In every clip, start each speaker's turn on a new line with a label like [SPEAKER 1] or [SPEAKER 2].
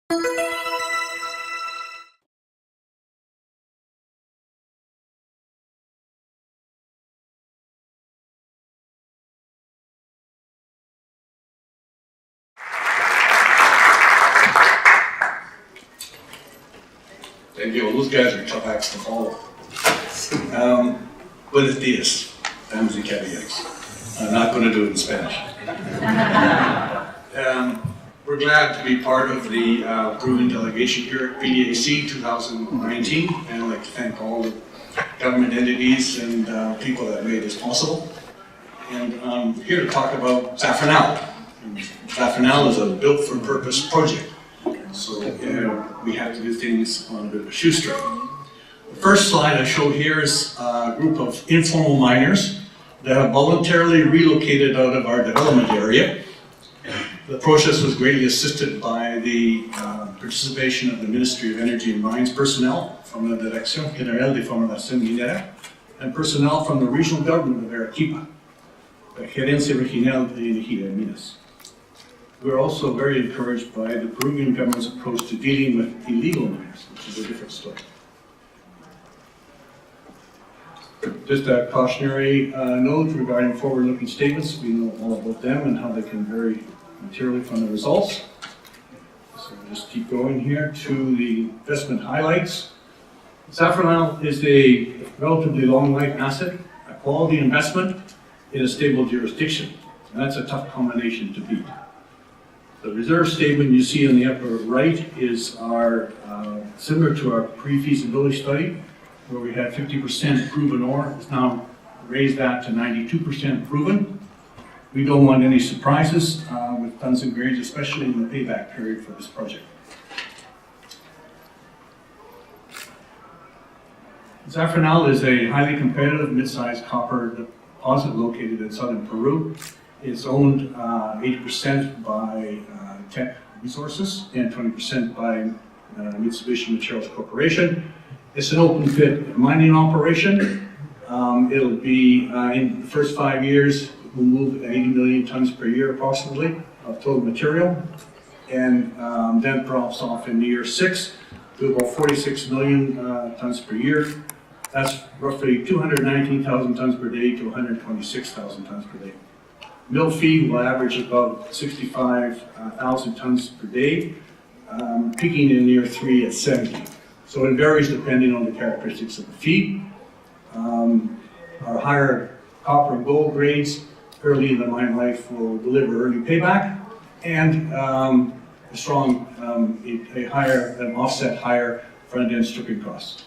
[SPEAKER 1] Thank you. Those guys are tough acts to follow. Buenos dias, damas y caballeros. I'm not going to do it in Spanish. We're glad to be part of the Peruvian delegation here at PDAC 2019, and I'd like to thank all the government entities and people that made this possible. And I'm here to talk about Zafranal. Zafranal is a built-for-purpose project, so we have to do things on a bit of a shoestring. The first slide I show here is a group of informal miners that have voluntarily relocated out of our development area. The process was greatly assisted by the participation of the Ministry of Energy and Mines personnel from the Dirección General de Exploración Minera and personnel from the regional government of Arequipa, the Gerencia Regional de Energía y Minas. We're also very encouraged by the Peruvian government's approach to dealing with illegal miners, which is a different story. Just a cautionary note regarding forward-looking statements. We know all about them and how they can vary materially from the results. So we'll just keep going here to the investment highlights. Zafranal is a relatively long-life asset, a quality investment in a stable jurisdiction. And that's a tough combination to beat. The reserve statement you see in the upper right is our similar to our pre-feasibility study, where we had 50% proven ore. It's now raised that to 92% proven. We don't want any surprises with tons and grades, especially in the payback period for this project. Zafranal is a highly competitive mid-sized copper deposit located in southern Peru. It's owned 80% by Teck Resources and 20% by Mitsubishi Materials Corporation. It's an open pit mining operation. It'll be, in the first 5 years, we'll move 80 million tons per year approximately of total material. And then drops off in year 6 to about 46 million tons per year. That's roughly 219,000 tons per day to 126,000 tons per day. Mill feed will average about 65,000 tons per day, peaking in year 3 at 70. So it varies depending on the characteristics of the feed. Our higher copper and gold grades early in the mine life will deliver early payback, and a strong, offset higher front-end stripping costs.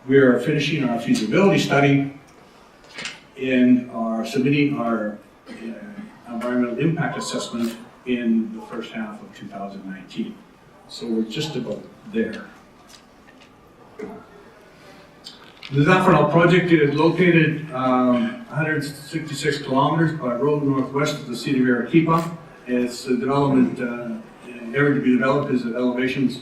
[SPEAKER 1] We are finishing our feasibility study and are submitting our environmental impact assessment in the first half of 2019. So we're just about there. The Zafranal project is located 166 kilometers by road northwest of the city of Arequipa. Its development area to be developed is at elevations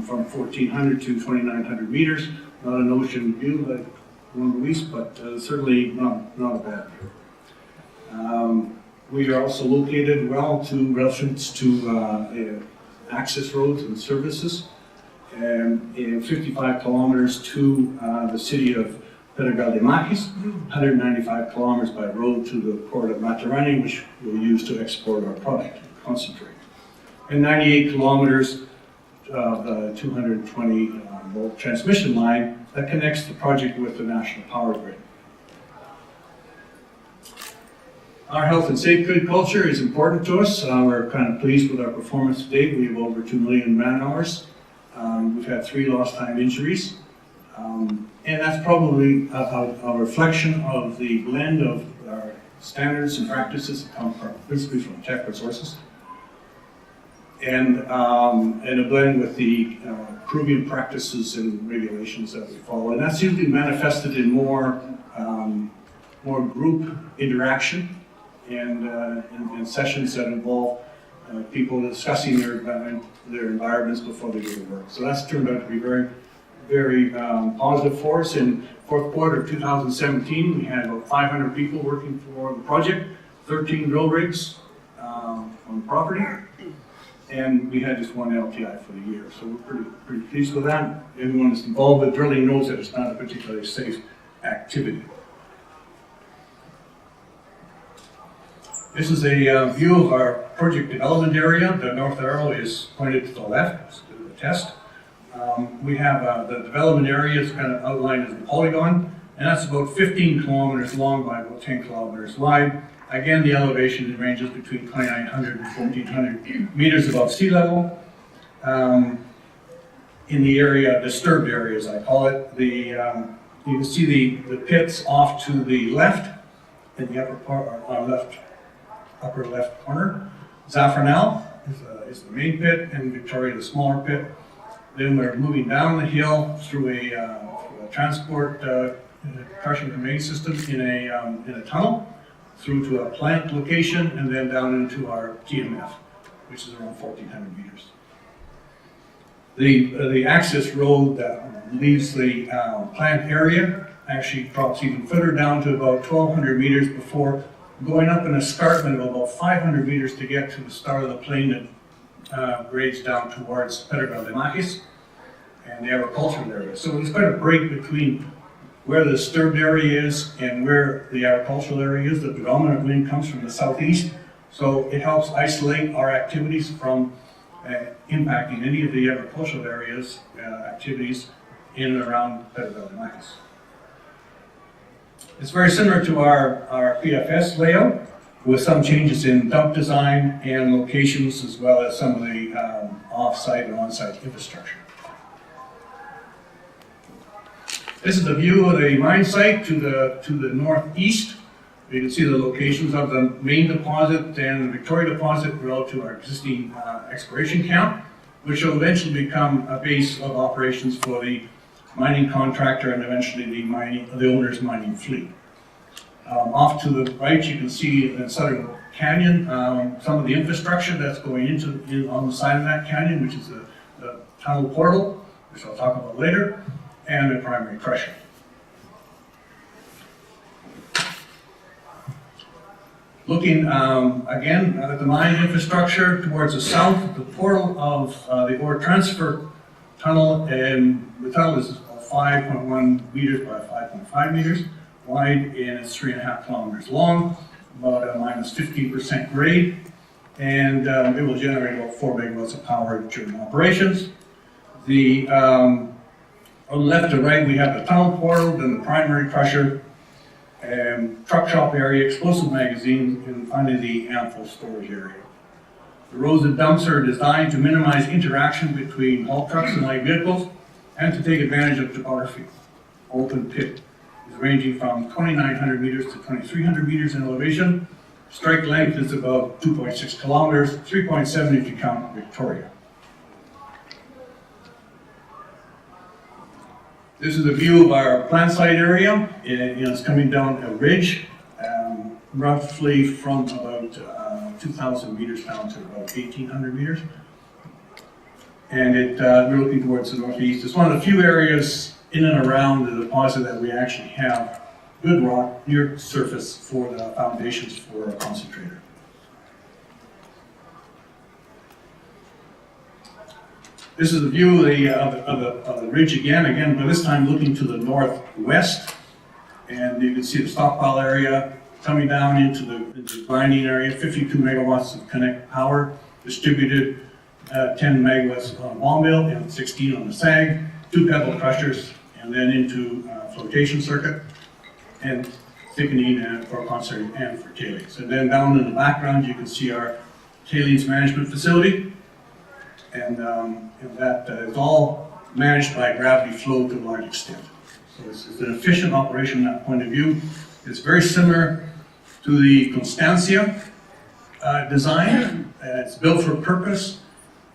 [SPEAKER 1] from 1,400 to 2,900 meters. Not an ocean view like Juan Luis, but certainly not a bad view. We are also located well to reference to access roads and services, and 55 kilometers to the city of Pedregal de Maquis, 195 kilometers by road to the port of Matarani, which we'll use to export our product, concentrate, and 98 kilometers of 220 volt transmission line that connects the project with the national power grid. Our health and safety culture is important to us. We're kind of pleased with our performance today. We have over 2 million man hours. We've had 3 lost time injuries. And that's probably a reflection of the blend of our standards and practices that come principally from Teck Resources. And a blend with the Peruvian practices and regulations that we follow. And that's usually manifested in more group interaction and sessions that involve people discussing their environments before they go to work. So that's turned out to be very, very positive for us. In fourth quarter of 2017, we had about 500 people working for the project, 13 drill rigs on the property. and we had just one LTI for the year, so we're pretty pleased with that. Everyone that's involved with drilling knows that it's not a particularly safe activity. This is a view of our project development area. The north arrow is pointed to the left, it's a test. We have the development area is kind of outlined as a polygon, and that's about 15 kilometers long by about 10 kilometers wide. Again, the elevation ranges between 2,900 and 1,400 meters above sea level. In the area, disturbed areas, I call it, you can see the pits off to the left, in the upper part, upper left corner. Zafranal is the main pit, and Victoria the smaller pit. Then we're moving down the hill through a transport crushing conveying system in a tunnel, through to a plant location, and then down into our TMF, which is around 1,400 meters. The access road that leaves the plant area actually drops even further down to about 1,200 meters before going up an escarpment of about 500 meters to get to the start of the plain that grades down towards Pedregal de Maquis and the agricultural area. So there's quite a break between where the disturbed area is and where the agricultural area is. The predominant wind comes from the southeast, so it helps isolate our activities from impacting any of the agricultural areas activities in and around Pedregal de Maquis. It's very similar to our PFS layout, with some changes in dump design and locations, as well as some of the off-site and on-site infrastructure. This is a view of the mine site to the northeast. You can see the locations of the main deposit and the Victoria deposit relative to our existing exploration camp, which will eventually become a base of operations for the mining contractor and eventually the owner's mining fleet. Off to the right, you can see in Southern Canyon some of the infrastructure that's going on the side of that canyon, which is the tunnel portal, which I'll talk about later, and the primary crusher. Looking again at the mine infrastructure towards the south, the portal of the ore transfer tunnel, and the tunnel is 5.1 meters by 5.5 meters wide, and it's 3.5 kilometers long, about a minus 15% grade, and it will generate about 4 megawatts of power during operations. On the left to right, we have the tunnel portal, then the primary crusher, truck shop area, explosive magazine, and finally the ample storage area. The roads and dumps are designed to minimize interaction between haul trucks and light vehicles and to take advantage of topography. Open pit is ranging from 2,900 meters to 2,300 meters in elevation. Strike length is about 2.6 kilometers, 3.7 if you count Victoria. This is a view of our plant site area. It's coming down a ridge, roughly from about 2,000 meters down to about 1,800 meters. And we're looking towards the northeast. It's one of the few areas in and around the deposit that we actually have good rock near surface for the foundations for a concentrator. This is a view of the ridge again, but this time looking to the northwest. And you can see the stockpile area coming down into the grinding area, 52 megawatts of connect power, distributed 10 megawatts on ball mill and 16 on the SAG, 2 pebble crushers, and then into flotation circuit, and thickening for concentrate and for tailings. And then down in the background, you can see our tailings management facility. And that is all managed by gravity flow to a large extent. So it's an efficient operation from that point of view. It's very similar to the Constancia design. It's built for purpose,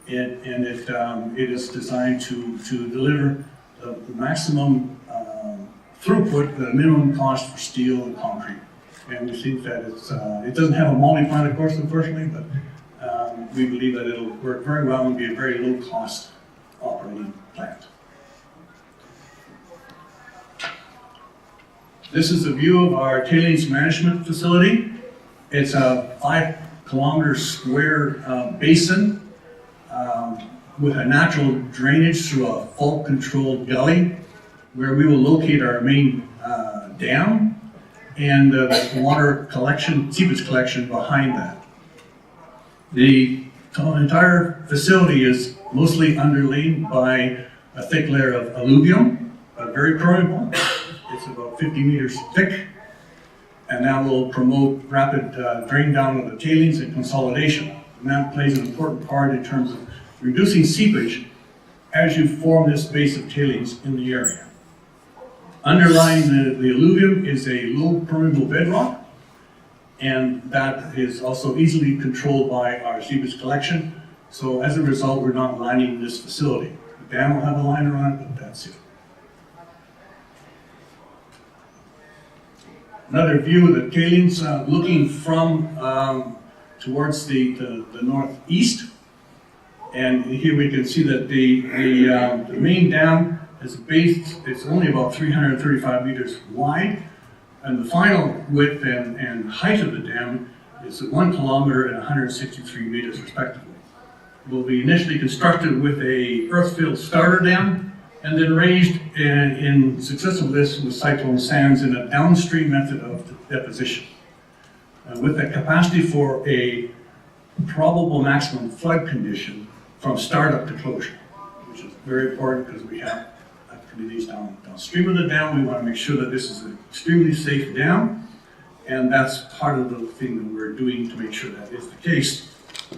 [SPEAKER 1] and it is designed to deliver the maximum throughput at a minimum cost for steel and concrete. And we think that it doesn't have a moly plant, of course, unfortunately, but we believe that it'll work very well and be a very low-cost operating plant. This is a view of our tailings management facility. It's a 5-kilometer square basin with a natural drainage through a fault-controlled gully where we will locate our main dam and water collection, seepage collection behind that. The entire facility is mostly underlain by a thick layer of alluvium, very permeable. It's about 50 meters thick, and that will promote rapid drain down of the tailings and consolidation. And that plays an important part in terms of reducing seepage as you form this base of tailings in the area. Underlying the alluvium is a low permeable bedrock, and that is also easily controlled by our seepage collection. So as a result, we're not lining this facility. The dam will have a liner on it, but that's it. Another view of the tailings, looking from towards the northeast. And here we can see that the main dam has a base, it's only about 335 meters wide, and the final width and height of the dam is 1 kilometer and 163 meters respectively. It will be initially constructed with a earth-filled starter dam, and then raised in successive lifts with cyclone sands in a downstream method of deposition, with the capacity for a probable maximum flood condition from startup to closure, which is very important because we have activities downstream of the dam. We want to make sure that this is an extremely safe dam, and that's part of the thing that we're doing to make sure that is the case.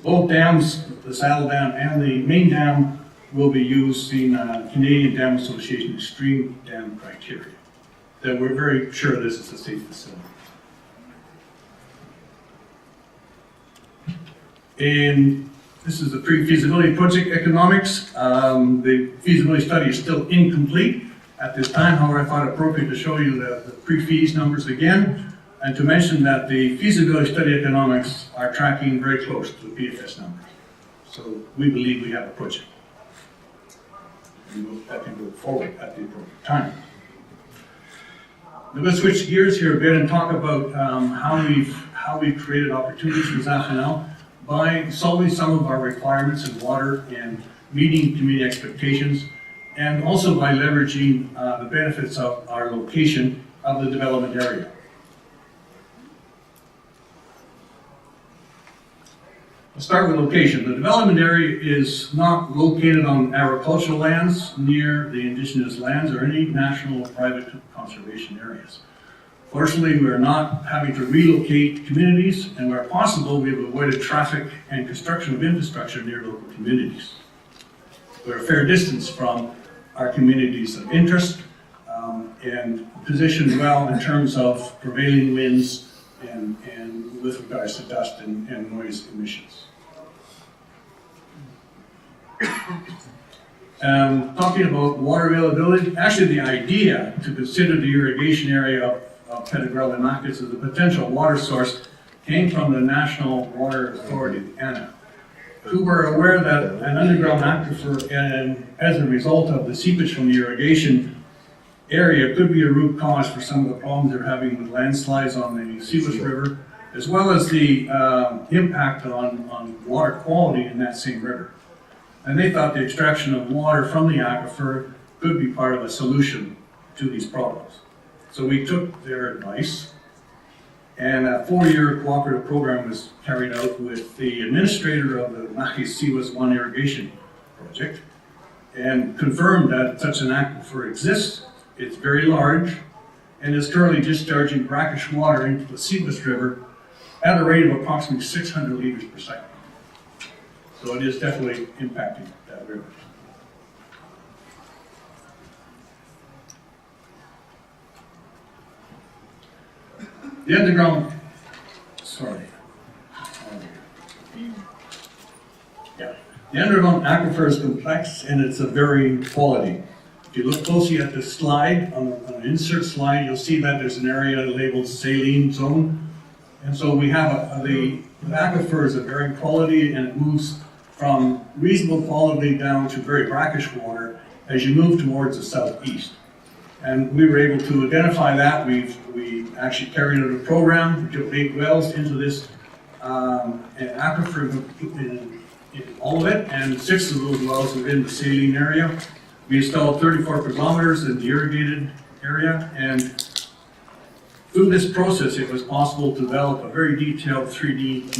[SPEAKER 1] Both dams, the saddle dam and the main dam, will be used in Canadian Dam Association extreme dam criteria. That we're very sure this is a safe facility. And this is the pre-feasibility project economics. The feasibility study is still incomplete at this time. However, I thought it appropriate to show you the pre-feas numbers again, and to mention that the feasibility study economics are tracking very close to the PFS numbers. So we believe we have a project. That can go forward at the appropriate time. I'm going to switch gears here a bit and talk about how we've created opportunities for Zafranal by solving some of our requirements in water and meeting community expectations, and also by leveraging the benefits of our location of the development area. Let's start with location. The development area is not located on agricultural lands near the indigenous lands or any national or private conservation areas. Fortunately, we are not having to relocate communities, and where possible, we have avoided traffic and construction of infrastructure near local communities. We're a fair distance from our communities of interest and positioned well in terms of prevailing winds and with regards to dust and noise emissions. Talking about water availability, actually the idea to consider the irrigation area of Pedagrel and Marcus as a potential water source came from the National Water Authority, ANA, who were aware that an underground aquifer, and as a result of the seepage from the irrigation area, could be a root cause for some of the problems they're having with landslides on the Seawest River, as well as the impact on water quality in that same river. And they thought the extraction of water from the aquifer could be part of a solution to these problems. So we took their advice, and a 4-year cooperative program was carried out with the administrator of the Nahis Seawest 1 irrigation project, and confirmed that such an aquifer exists. It's very large, and is currently discharging brackish water into the Seawest River at a rate of approximately 600 liters per second. So it is definitely impacting that river. The underground, the underground aquifer is complex, and it's of varying quality. If you look closely at the slide, on an insert slide, you'll see that there's an area labeled saline zone. And so we have the aquifer is of varying quality, and it moves from reasonable quality down to very brackish water as you move towards the southeast. And we were able to identify that. We actually carried out a program. We took 8 wells into this aquifer all of it, and 6 of those wells are in the saline area. We installed 34 kilometers in the irrigated area, and through this process, it was possible to develop a very detailed 3D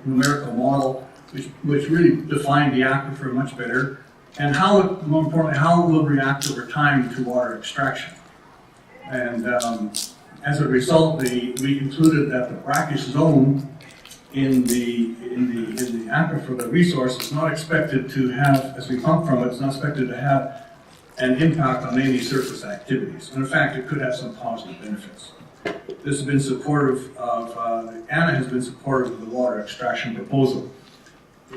[SPEAKER 1] numerical model, which really defined the aquifer much better, and more importantly, how it will react over time to water extraction. And as a result, we concluded that the brackish zone in the aquifer, the resource, is not expected to have, as we pump from it, it's not expected to have an impact on any surface activities. And in fact, it could have some positive benefits. This has been supportive of, ANA has been supportive of the water extraction proposal.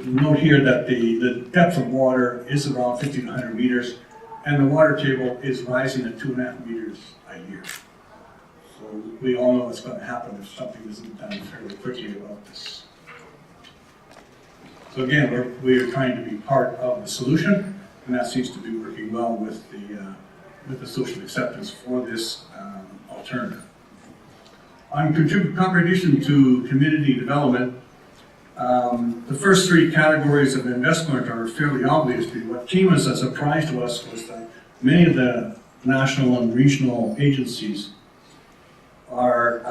[SPEAKER 1] Note here that the depth of water is around 1,500 meters, and the water table is rising at 2.5 meters a year. So we all know what's going to happen if something isn't done fairly quickly about this. So again, we're trying to be part of the solution, and that seems to be working well with the social acceptance for this alternative. On contribution to community development, the first 3 categories of investment are fairly obvious. What came as a surprise to us was that many of the national and regional agencies are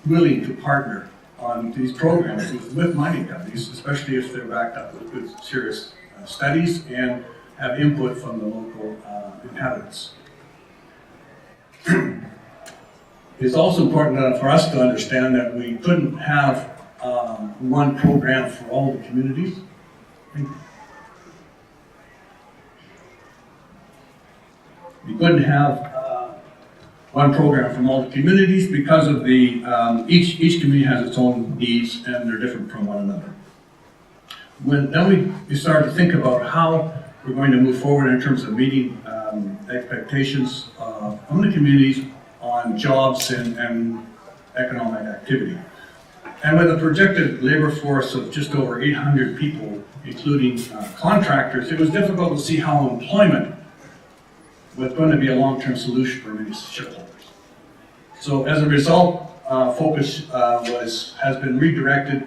[SPEAKER 1] willing to partner on these programs with mining companies, especially if they're backed up with serious studies and have input from the local inhabitants. It's also important for us to understand that we couldn't have one program for all the communities. We couldn't have one program from all the communities because of the each community has its own needs and they're different from one another. Then we started to think about how we're going to move forward in terms of meeting expectations from the communities on jobs and economic activity. And with a projected labor force of just over 800 people, including contractors, it was difficult to see how employment was going to be a long-term solution for many shareholders. So as a result, focus has been redirected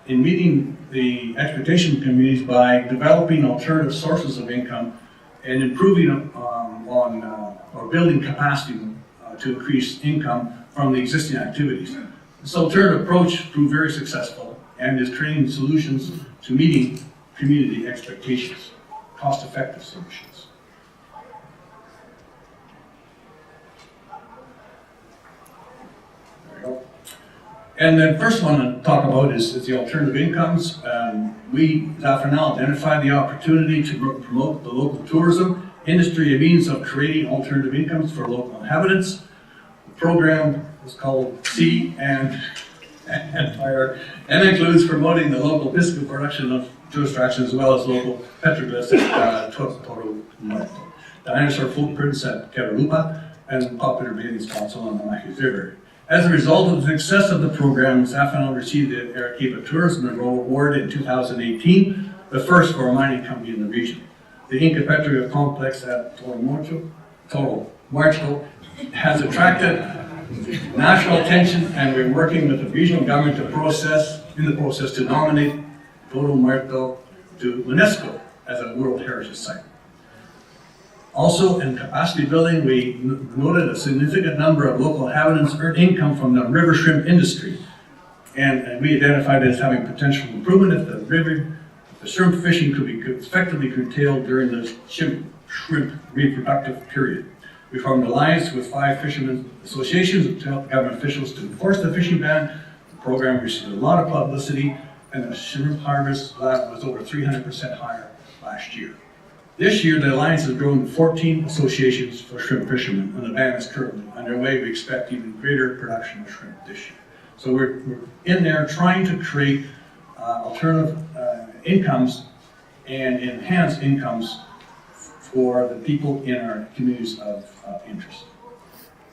[SPEAKER 1] in meeting the expectation communities by developing alternative sources of income and improving or building capacity to increase income from the existing activities. This alternative approach proved very successful and is creating solutions to meeting community expectations, cost-effective solutions. There we go. And the first one to talk about is the alternative incomes. We, Zafranal, identified the opportunity to promote the local tourism industry, a means of creating alternative incomes for local inhabitants. The program is called Sea and Fire and includes promoting the local pisco production of tourist attractions as well as local petroglyphs at Toro Norte, the dinosaur footprints at Caralupa, and popular bathing spots along the Mahi River. As a result of the success of the program, Zafranal received the Arequipa Tourism Award in 2018, the first for a mining company in the region. The Inca Petroglyph complex at Toro Muerto has attracted national attention, and we're working with the regional government in the process to nominate Toro Muerto to UNESCO as a World Heritage Site. Also, in capacity building, we noted a significant number of local inhabitants earn income from the river shrimp industry, and we identified it as having potential improvement if the shrimp fishing could be effectively curtailed during the shrimp reproductive period. We formed alliance with 5 fishermen associations to help government officials to enforce the fishing ban. The program received a lot of publicity, and the shrimp harvest was over 300% higher last year. This year, the alliance has grown to 14 associations for shrimp fishermen, and the ban is currently underway. We expect even greater production of shrimp this year. So we're in there trying to create alternative incomes and enhance incomes for the people in our communities of interest.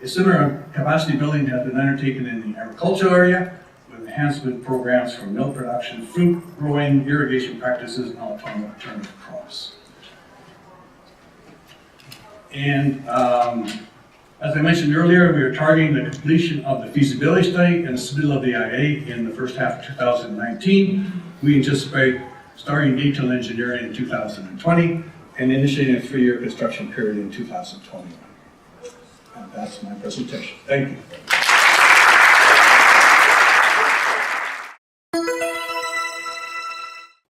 [SPEAKER 1] A similar capacity building has been undertaken in the agricultural area with enhancement programs for milk production, fruit growing, irrigation practices, and alternative crops. And As I mentioned earlier, we are targeting the completion of the feasibility study and the submittal of the IA in the first half of 2019. We anticipate starting detailed engineering in 2020 and initiating a 3-year construction period in 2021. And that's my presentation. Thank you.